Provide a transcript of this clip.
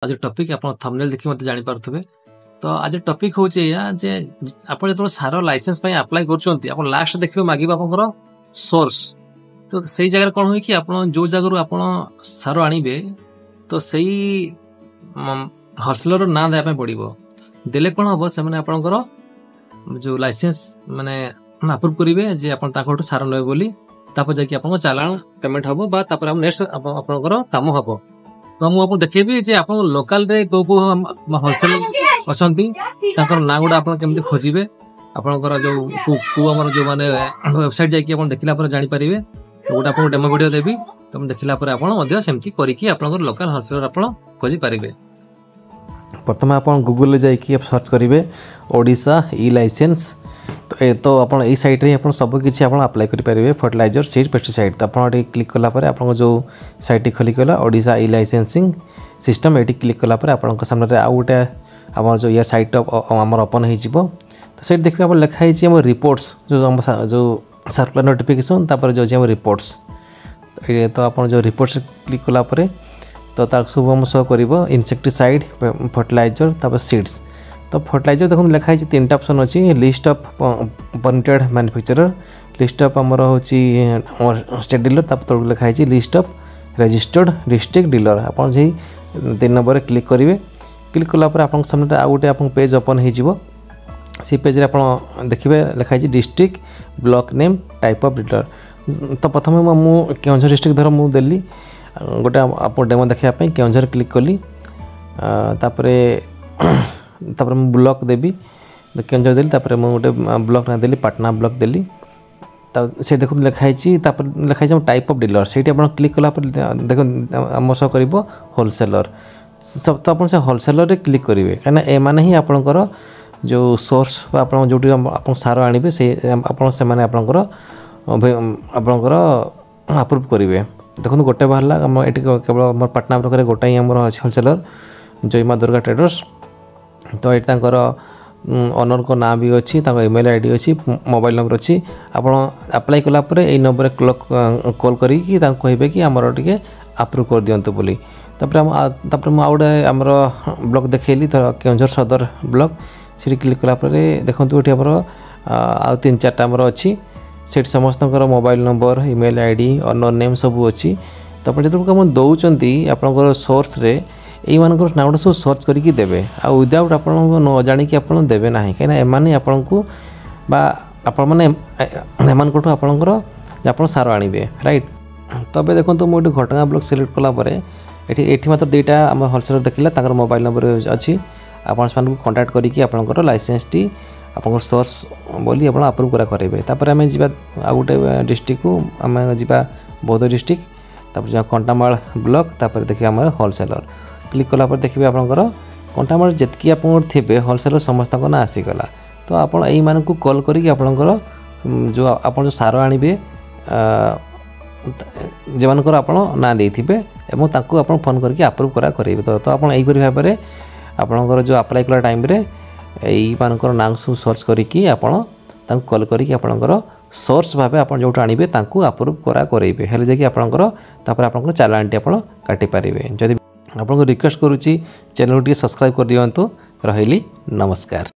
आज टॉपिक आप थंबनेल देखि मते जानि पारथबे। तो आज टॉपिक होचे या जे आपण जतो सारो लाइसेंस पय अप्लाई करचोंती आपण लास्ट देखिबे मागिबा आपनकर सोर्स। तो सही जगह कोन होय कि आपण जो जगह आपण सारो आनिबे तो सही होलसेलर ना दे पे पड़िबो देले कोन हबो से माने आपनकर जो लाइसेंस माने अप्रूव करिवे जे आपण ताकोट सारो नय बोली तापर जाकी आपण चालान पेमेंट हबो बा तापर हम नेक्स्ट आपनकर काम हबो। तो मुझे देखेबी जे आप लोकल रे को होलसेल अछंती ताकर ना गुडा आपण केमती खोजिबे आपनकर जो हमर जो माने वेबसाइट जाकी आपण देखिला पर जानि परिबे। तो गोटा आपन डेमो वीडियो देबी तुम देखिला पर आपण मध्य सेमती करिकि आपनकर लोकल होलसेलर आपण खोजि परिबे। प्रथम आपण गूगल जाइए आप सर्च करेंगे ओडिशा ई लाइसेंस। तो आपन ए साइट रे आपन सब किछि आपन अप्लाई करि परिबे फर्टिलाइजर सीड पेस्टिसाइड। तो आपन एटी क्लिक कला पर आपन जो साइट खोली कला ओडिशा ई लाइसेंसिंग सिस्टम एटी क्लिक कला पर आपन सामने रे आ उटे हमर जो या साइट हमर ओपन हे जिवो। तो सेट देखबे आपन लिखा हे छि हमर रिपोर्ट्स जो सर्कुलर नोटिफिकेशन तापर जो हम रिपोर्ट्स। तो आपन जो रिपोर्ट्स क्लिक कला पर तो तार सब हम शो करिवो इंसेक्टिसाइड फर्टिलाइजर तापर सीड्स। तो फर्टिलाइजर देखो लिखाई तीन ऑप्शन अच्छी list of permitted manufacturer list of आमर हूँ स्टेट डीलर तक लिखाई list of registered district dealer. आप 3 नंबर क्लिक करेंगे। क्लिक कलापर आप सामने आउ गोटे आप पेज ओपन हो पेज रे आप देखिए लिखाई district block name type of dealer. तो प्रथम मु केउझर डिस्ट्रिक्ट धर मुझे देली गोटे आप डेमो देखापी केउझर क्लिक कली तापर मैं ब्लॉक देवी केउझर देली तापर मैं गोटे ब्लॉक ना देली पाटना ब्लॉक देली। से देखो लिखाई लिखाई टाइप ऑफ डीलर से क्लिक कला देखो आम सह कर होलसेलर सब। तो आप होलसेलर रे क्लिक करेंगे कहीं एमाने ही आपंकर जो सोर्स आप जो आप सार आने से आपंकर अप्रूव करेंगे। देखो गोटे बाहर ये केवल पाटना ब्लॉक में गोटाई आम होलसेलर जयमा दुर्गा ट्रेडर्स। तो ये ओनर को नाम भी अच्छी ईमेल आईडी अच्छी मोबाइल नंबर अच्छी आप अप्लाई कलापर यही नंबर कॉल करी कहे कि आमर टे अप्रूव कर दिंतु बोली। तापर मुझे आउ गए आमर ब्लॉक देखली केउझर सदर ब्लॉक से क्लिक कलापर देखो ये आमर आ 3-4टा आमर अच्छी से समस्त mobile number email ID owner name सब अच्छी। तो जो दौरान आपंकर सोर्स रे यही मानक ना सब सर्च करके देवे आ विदाउट आप न जाणिकी आप देवे ना कहीं एमाने आपण को आपंकर आप सार आने राइट। तबे देखो तो मुझे घटगाँ ब्लॉक सिलेक्ट कलापर ये मात्र 2टा आम होलसेलर देखला मोबाइल नंबर अच्छी आप कंटाक्ट करके आपंकर लाइसेंस टी आप सोर्स बोली आप अप्रूव करेंगे। तापर आम जा आ गोटे डिस्ट्रिक्ट को आम जा बौद्ध डिस्ट्रिक्ट तापर कंटामाल ब्लॉक तापर देखिए आम होलसेलर क्लिक कलापर देखिए आपंकर कंटामाल जितकी आप थे होलसेलर समस्त ना आसीगला। तो आप को कॉल करके आपंकर जो आप सार आने जो आप ना देते आप फोन करके अप्रूव करेंगे। तो आप यहीपरि भाव में आपंकर जो अप्लाई कला टाइम यही मानकर ना सब सर्च करके आप कॉल करके आपंकर सोर्स भाव आप जो आने अप्रूव करेंगे हेल्ले जाकि आपंकर चालानटी आप काटि पारे। जदि आपको रिक्वेस्ट करुच्ची चैनल टी सब्सक्राइब कर दिंतु। रही नमस्कार।